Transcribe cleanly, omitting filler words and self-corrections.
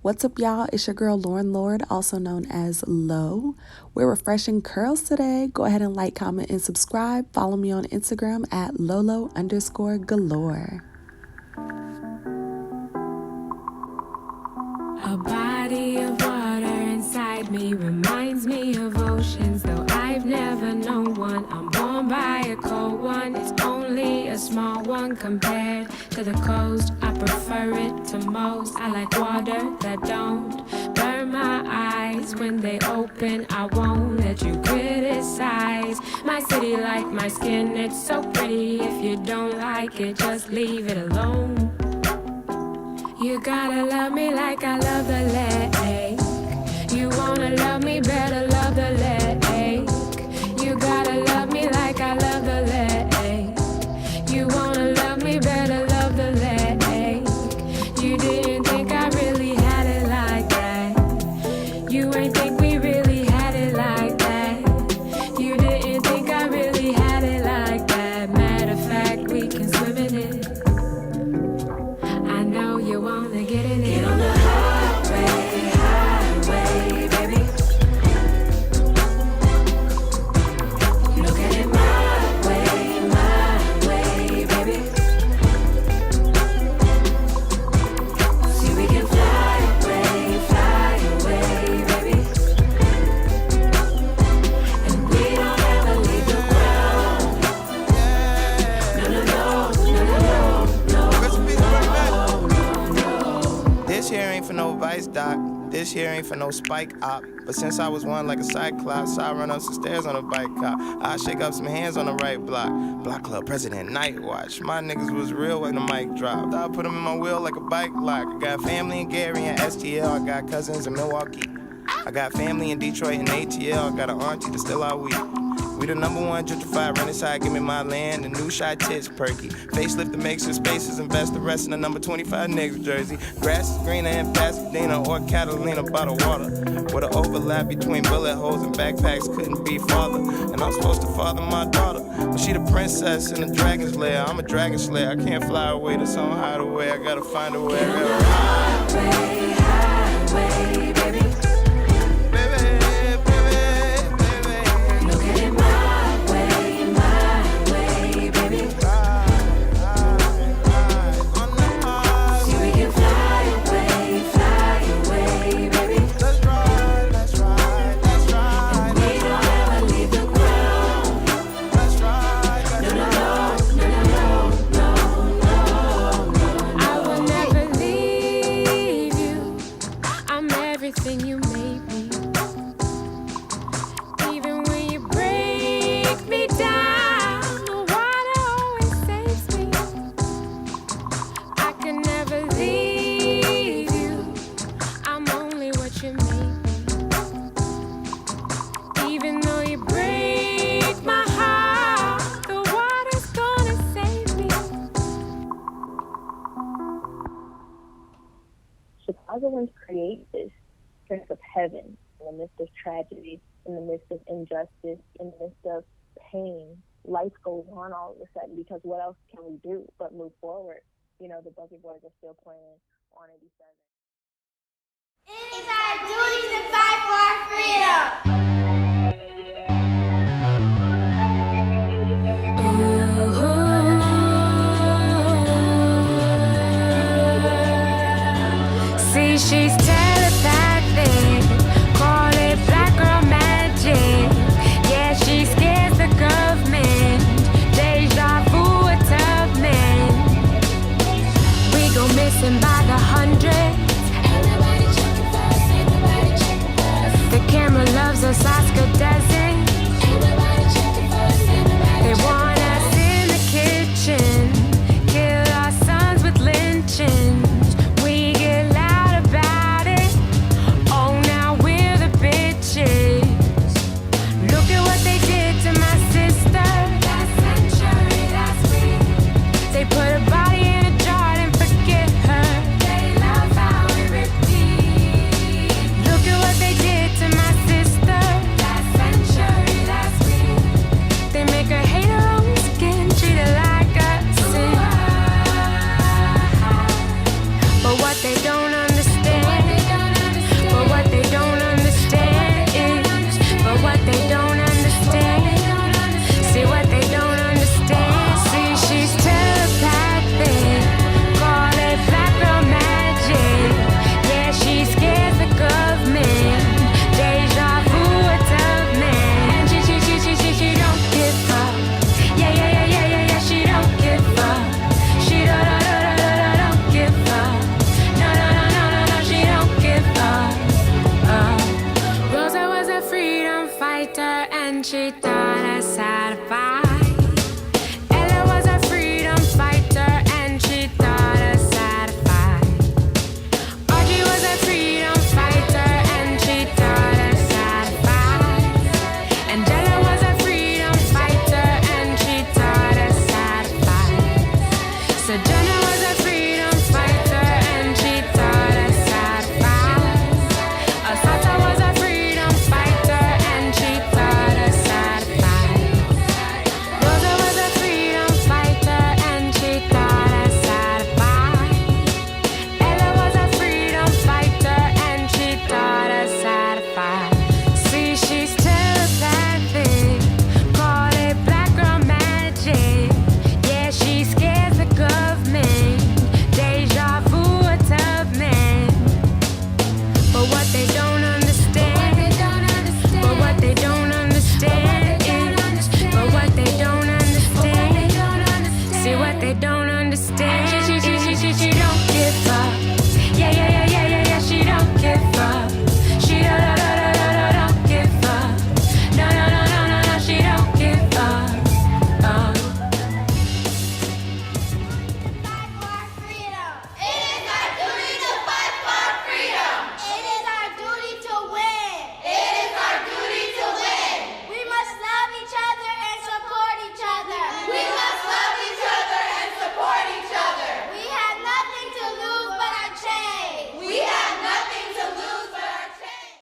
What's up, y'all? It's your girl Lauren Lord, also known as Lo. We're refreshing curls today. Go ahead and like, comment, and subscribe. Follow me on Instagram at Lolo_Galore. A body of water inside me reminds me of oceans, though I've never known one. I'm born by a cold one, it's only a small one compared to the coast. I prefer it to most. I like water that don't burn my eyes when they open. I won't let you criticize my city like my skin. It's so pretty. If you don't like it, just leave it alone. You gotta love me like I love the lake. You wanna love me, better love the lake. You gotta love me like I love the lake. You wanna love me, better love the lake. You didn't think I really had it like that. You ain't think we really had it like that. You didn't think I really had it like that. Matter of fact, we can swim in it. I know you wanna get in it. Get on the highway, highway, baby. Look at it my way, baby. See, we can fly away, baby. And we don't ever leave the ground. No, no, no, no, no, no, no. This here ain't for no vice doc. This here ain't for no spike op. But since I was one like a cyclops, I run up some stairs on a bike cop. I shake up some hands on the right block. Block club president night watch. My niggas was real when the mic dropped. I put them in my wheel like a bike lock. I got family in Gary and STL. I got cousins in Milwaukee. I got family in Detroit and ATL. I got an auntie that's still out weak. We the #1 gentrified, run inside, give me my land. The new shy tits perky. Facelift that makes some spaces, invest the rest in the number 25 niggas jersey. Grass is greener in Pasadena or Catalina by the water. With an overlap between bullet holes and backpacks, couldn't be farther. And I'm supposed to father my daughter. But she the princess in the dragon's lair. I'm a dragon slayer, I can't fly away to some hideaway. I gotta find a way. Highway, highway, baby. Everything you made me. Even when you break me down, the water always saves me. I can never leave you. I'm only what you made me. Even though you break my heart, the water's gonna save me. Chicagoans create this sense of heaven in the midst of tragedy, in the midst of injustice, in the midst of pain. Life goes on all of a sudden because what else can we do but move forward? You know, the Bucket Boys are still playing on 87. It's our duty to fight for our freedom. See, she's telepathic, call it black girl magic. Yeah, she scares the government, deja vu a tough man. We go missing by the hundreds. Ain't nobody checking for us, ain't nobody checking for us. The camera loves us, Oscar doesn't. Ain't nobody checking for us, ain't nobody. They want us in the kitchen, kill our sons with lynchings. We get loud about it, Conchita.